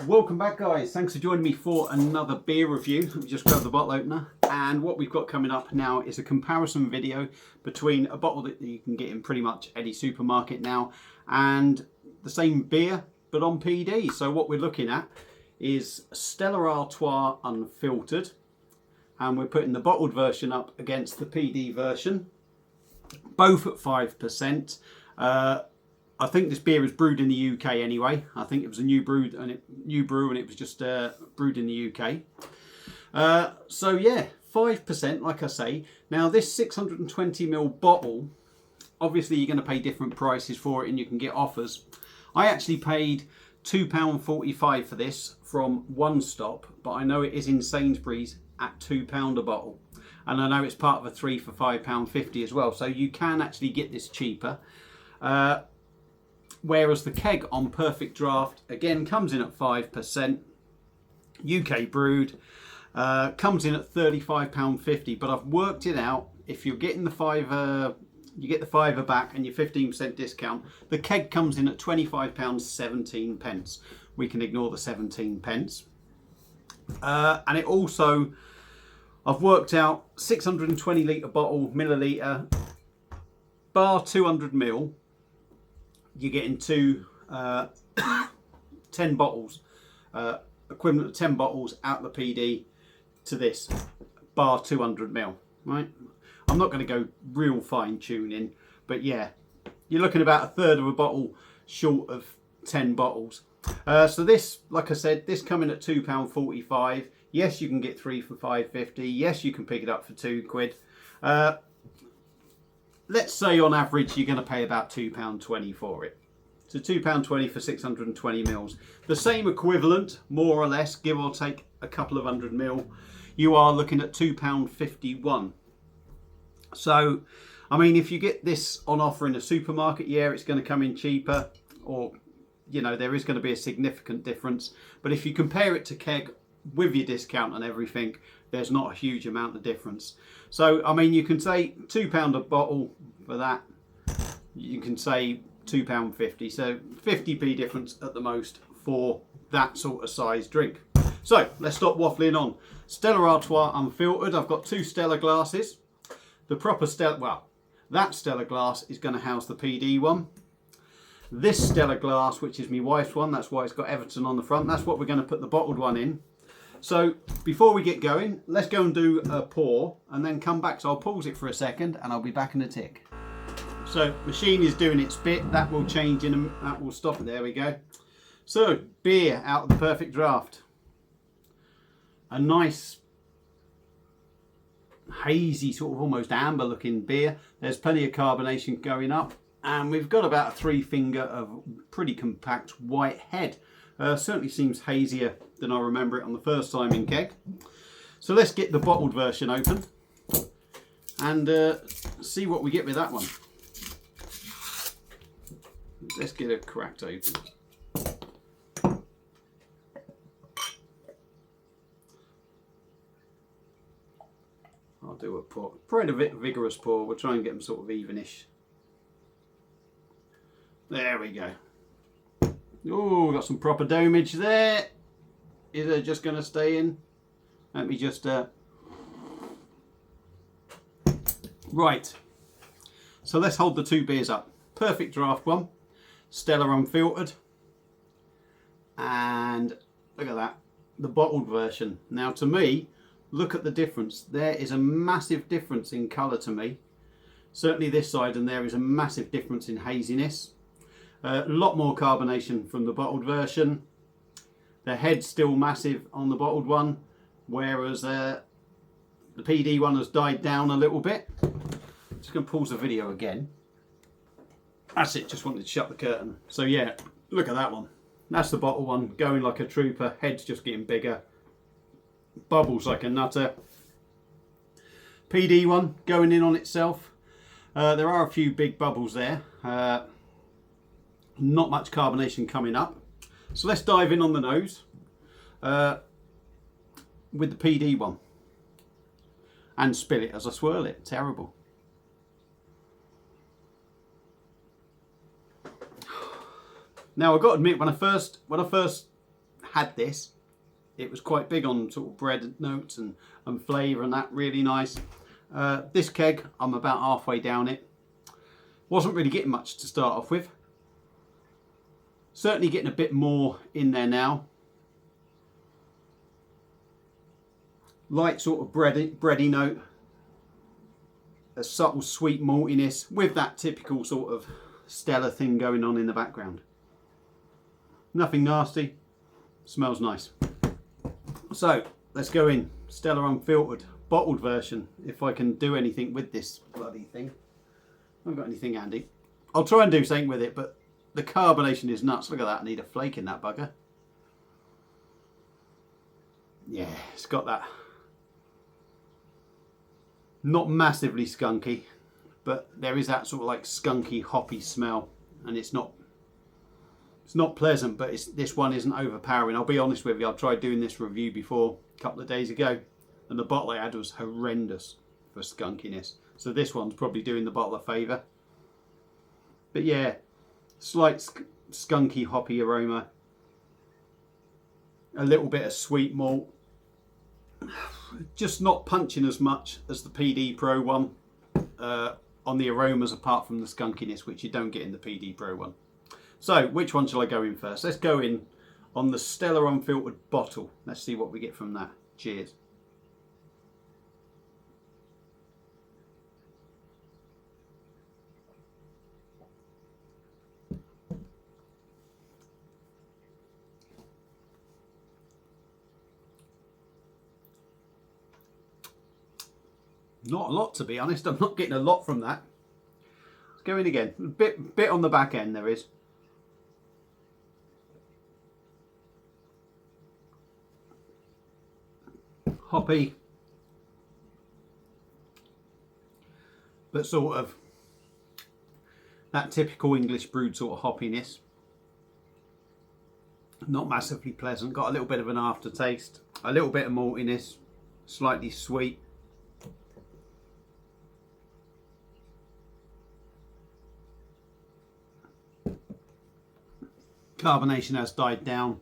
Welcome back, guys. Thanks for joining me for another beer review. Let me just grab the bottle opener. And what we've got coming up now is a comparison video between a bottle that you can get in pretty much any supermarket now and the same beer but on PD. So what we're looking at is Stella Artois Unfiltered, and we're putting the bottled version up against the PD version, both at 5%. I think this beer is brewed in the UK anyway. I think it was a new brew and it was just brewed in the UK. So yeah, 5%, like I say. Now this 620ml bottle, obviously you're going to pay different prices for it and you can get offers. I actually paid £2.45 for this from One Stop, but I know it is in Sainsbury's at £2 a bottle. And I know it's part of a 3 for £5.50 as well. So you can actually get this cheaper. Whereas the keg on Perfect Draft, again, comes in at 5%, UK brewed, comes in at £35.50. But I've worked it out. If you're getting the fiver, you get the fiver back and your 15% discount. The keg comes in at £25.17. We can ignore the 17 pence. And it also, I've worked out 620 litre bottle, milliliter, bar 200ml. You're getting 10 bottles, equivalent of 10 bottles out the PD to this, bar 200ml, right? I'm not going to go real fine tuning, but yeah, you're looking about a third of a bottle short of 10 bottles. So this, like I said, this coming at £2.45. Yes, you can get 3 for £5.50. Yes, you can pick it up for £2. Let's say on average you're going to pay about £2.20 for it. So £2.20 for 620 mils. The same equivalent, more or less, give or take a couple of 100ml, you are looking at £2.51. So, I mean, if you get this on offer in a supermarket, yeah, it's going to come in cheaper, or, you know, there is going to be a significant difference. But if you compare it to keg with your discount and everything, there's not a huge amount of difference. So, I mean, you can say £2 a bottle for that. You can say £2.50. So 50p difference at the most for that sort of size drink. So let's stop waffling on. Stella Artois Unfiltered. I've got 2 Stella glasses. The proper Stella, well, that Stella glass is going to house the PD one. This Stella glass, which is my wife's one, that's why it's got Everton on the front. That's what we're going to put the bottled one in. So before we get going, let's go and do a pour and then come back. So I'll pause it for a second and I'll be back in a tick. So machine is doing its bit. That will change that will stop it. There we go. So beer out of the Perfect Draft. A nice hazy, sort of almost amber looking beer. There's plenty of carbonation going up. And we've got about a 3 finger of pretty compact white head. Certainly seems hazier than I remember it on the first time in keg. So let's get the bottled version open and see what we get with that one. Let's get it cracked open. I'll do a pour. Probably a bit vigorous pour. We'll try and get them sort of evenish. There we go. Oh, got some proper domage there. Is it just going to stay in? Let me just... Right. So let's hold the 2 beers up. Perfect Draft one. Stella Unfiltered. And look at that. The bottled version. Now to me, look at the difference. There is a massive difference in colour to me. Certainly this side, and there is a massive difference in haziness. A lot more carbonation from the bottled version. The head's still massive on the bottled one, whereas the PD one has died down a little bit. Just going to pause the video again. That's it, just wanted to shut the curtain. So yeah, look at that one. That's the bottle one, going like a trooper. Head's just getting bigger. Bubbles like a nutter. PD one, going in on itself. There are a few big bubbles there. Not much carbonation coming up. So let's dive in on the nose with the PD one. And spill it as I swirl it. Terrible. Now I've got to admit, when I first had this. It was quite big on sort of bread notes and flavour and that, really nice. This keg, I'm about halfway down it. Wasn't really getting much to start off with. Certainly getting a bit more in there now. Light sort of bready note. A subtle sweet maltiness with that typical sort of Stella thing going on in the background. Nothing nasty. Smells nice. So let's go in. Stella unfiltered, bottled version. If I can do anything with this bloody thing. I haven't got anything handy. I'll try and do something with it, but the carbonation is nuts. Look at that. I need a flake in that bugger. Yeah, it's got that. Not massively skunky, but there is that sort of like skunky, hoppy smell, and it's not pleasant, but this one isn't overpowering. I'll be honest with you, I tried doing this review before a couple of days ago, and the bottle I had was horrendous for skunkiness. So this one's probably doing the bottle a favour. But yeah, slight skunky, hoppy aroma. A little bit of sweet malt. Just not punching as much as the PD Pro one on the aromas, apart from the skunkiness, which you don't get in the PD Pro one. So which one shall I go in first? Let's go in on the Stella unfiltered bottle. Let's see what we get from that. Cheers. Not a lot, to be honest. I'm not getting a lot from that. Let's go in again. A bit on the back end there is. Hoppy. But sort of that typical English brewed sort of hoppiness. Not massively pleasant. Got a little bit of an aftertaste. A little bit of maltiness. Slightly sweet. Carbonation has died down.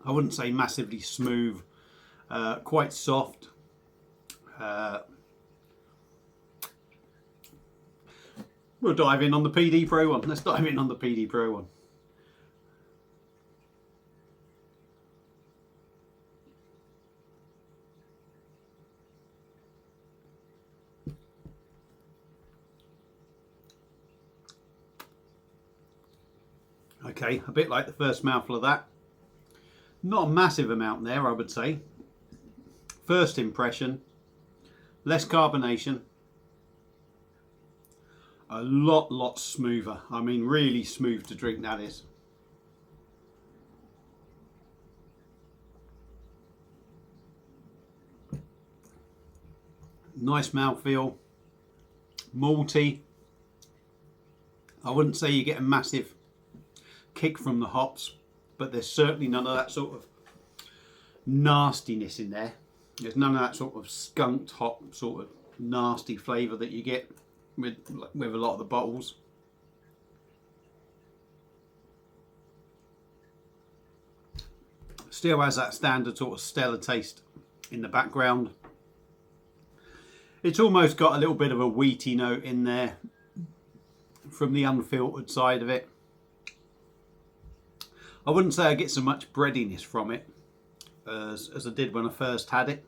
I wouldn't say massively smooth, quite soft. We'll dive in on the PD Pro one. Let's dive in on the PD Pro one. Okay, a bit like the first mouthful of that. Not a massive amount there, I would say. First impression, less carbonation. A lot smoother. I mean, really smooth to drink, that is. Nice mouthfeel. Malty. I wouldn't say you get a massive kick from the hops, but there's certainly none of that sort of nastiness in there. There's none of that sort of skunked hop sort of nasty flavour that you get with a lot of the bottles. Still has that standard sort of Stella taste in the background. It's almost got a little bit of a wheaty note in there from the unfiltered side of it. I wouldn't say I get so much breadiness from it as I did when I first had it.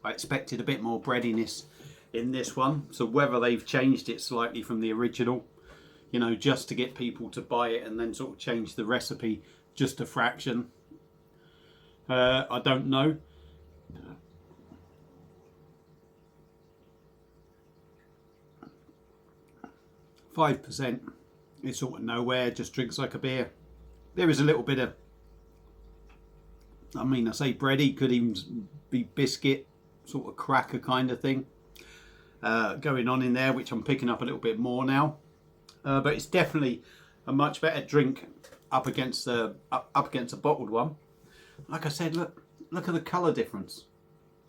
I expected a bit more breadiness in this one, so whether they've changed it slightly from the original, you know, just to get people to buy it and then sort of change the recipe just a fraction, I don't know. %, it's sort of nowhere, just drinks like a beer. There is a little bit of, I mean, I say bready, could even be biscuit, sort of cracker kind of thing going on in there, which I'm picking up a little bit more now. But it's definitely a much better drink up against a bottled one. Like I said, look at the colour difference.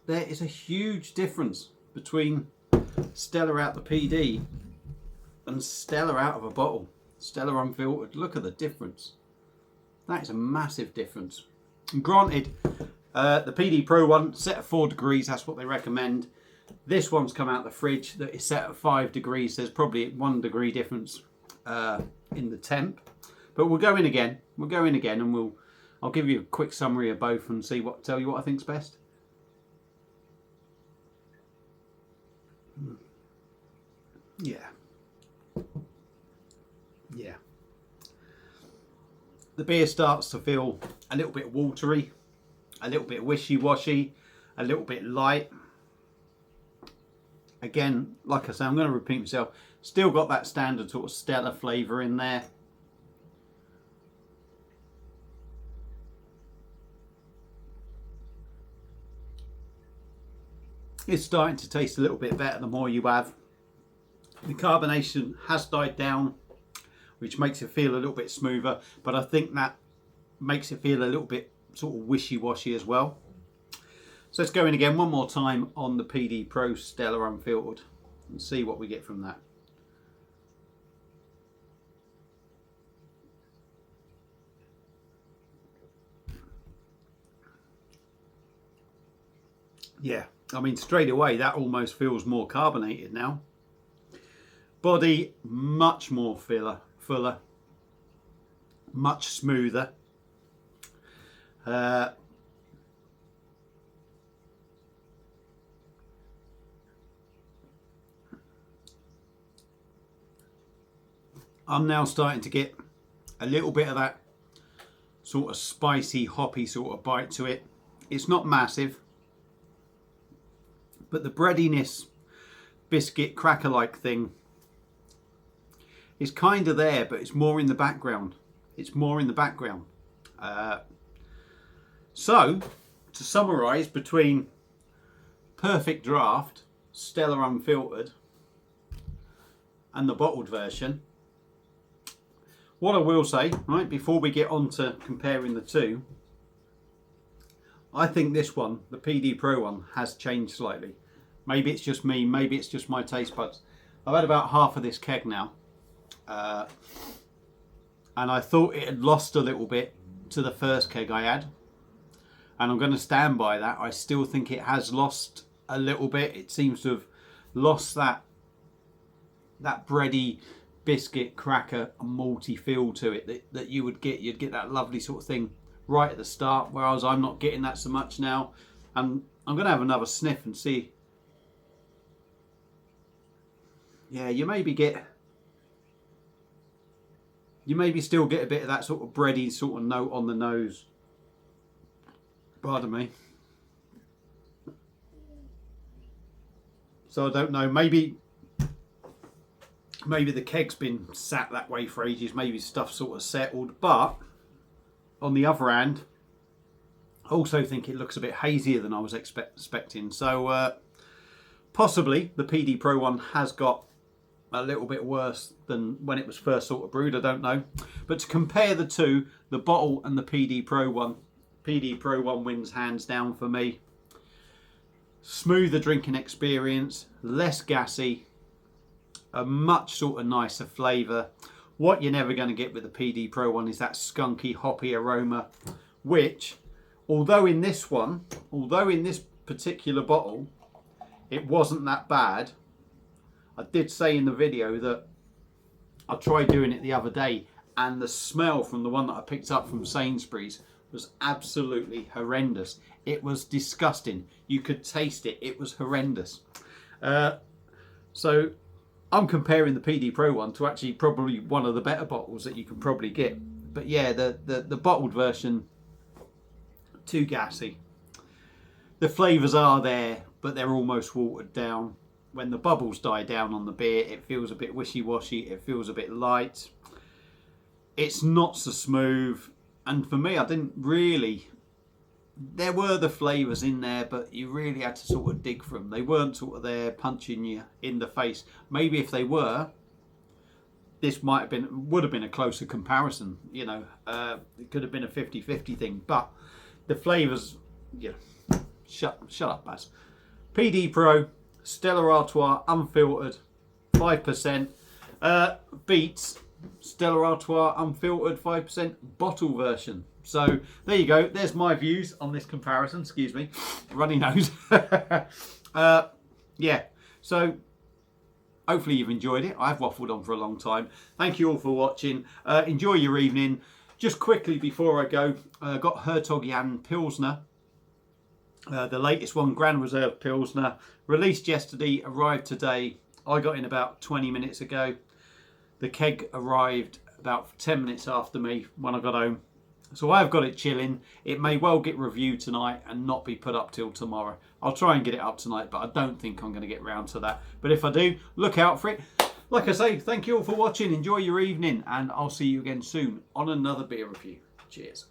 There is a huge difference between Stella out the PD and Stella out of a bottle. Stella unfiltered. Look at the difference. That is a massive difference. And granted, the PD Pro one, set at 4 degrees, that's what they recommend. This one's come out the fridge that is set at 5 degrees. There's probably 1 degree difference in the temp. But we'll go in again. We'll go in again and I'll give you a quick summary of both and tell you what I think's best. Yeah. Yeah. The beer starts to feel a little bit watery, a little bit wishy-washy, a little bit light. Again, like I say, I'm going to repeat myself. Still got that standard sort of Stella flavour in there. It's starting to taste a little bit better the more you have. The carbonation has died down, which makes it feel a little bit smoother, but I think that makes it feel a little bit sort of wishy-washy as well. So let's go in again one more time on the PD Pro Stella Unfiltered and see what we get from that. Yeah, I mean, straight away that almost feels more carbonated now. Body much more fuller, much smoother. I'm now starting to get a little bit of that sort of spicy, hoppy sort of bite to it. It's not massive, but the breadiness, biscuit, cracker-like thing is kind of there, but it's more in the background. It's more in the background. So, to summarise, between Perfect Draft, Stella Unfiltered, and the bottled version, what I will say, right, before we get on to comparing the two, I think this one, the PD Pro one, has changed slightly. Maybe it's just me, maybe it's just my taste buds. I've had about half of this keg now, and I thought it had lost a little bit to the first keg I had, and I'm going to stand by that. I still think it has lost a little bit. It seems to have lost that bready biscuit, cracker, and malty feel to it that you would get. You'd get that lovely sort of thing right at the start, whereas I'm not getting that so much now. And I'm going to have another sniff and see. Yeah, you maybe still get a bit of that sort of bready sort of note on the nose. Pardon me. So I don't know, maybe the keg's been sat that way for ages, maybe stuff sort of settled, but on the other hand, I also think it looks a bit hazier than I was expecting. So possibly the PD Pro one has got a little bit worse than when it was first sort of brewed, I don't know. But to compare the two, the bottle and the PD Pro one wins hands down for me. Smoother drinking experience, less gassy, a much sort of nicer flavour. What you're never going to get with the PD Pro one is that skunky, hoppy aroma, which, although in this particular bottle, it wasn't that bad. I did say in the video that I tried doing it the other day, and the smell from the one that I picked up from Sainsbury's was absolutely horrendous. It was disgusting. You could taste it. It was horrendous. So I'm comparing the PD Pro one to actually probably one of the better bottles that you can probably get. But yeah, the bottled version, too gassy. The flavours are there, but they're almost watered down. When the bubbles die down on the beer, it feels a bit wishy-washy. It feels a bit light. It's not so smooth. And for me, I didn't really... There were the flavours in there, but you really had to sort of dig for them. They weren't sort of there punching you in the face. Maybe if they were, this would have been a closer comparison. You know, it could have been a 50-50 thing. But the flavours, yeah, shut up, Baz. PD Pro, Stella Artois, unfiltered, 5%. Beats Stella Artois unfiltered 5% bottle version. So there you go. There's my views on this comparison. Excuse me, runny nose. Yeah. So hopefully you've enjoyed it. I've waffled on for a long time. Thank you all for watching. Enjoy your evening. Just quickly before I go, got Hertog Jan Pilsner. The latest one, Grand Reserve Pilsner, released yesterday, arrived today. I got in about 20 minutes ago. The keg arrived about 10 minutes after me when I got home. So I've got it chilling. It may well get reviewed tonight and not be put up till tomorrow. I'll try and get it up tonight, but I don't think I'm going to get round to that. But if I do, look out for it. Like I say, thank you all for watching. Enjoy your evening, and I'll see you again soon on another beer review. Cheers.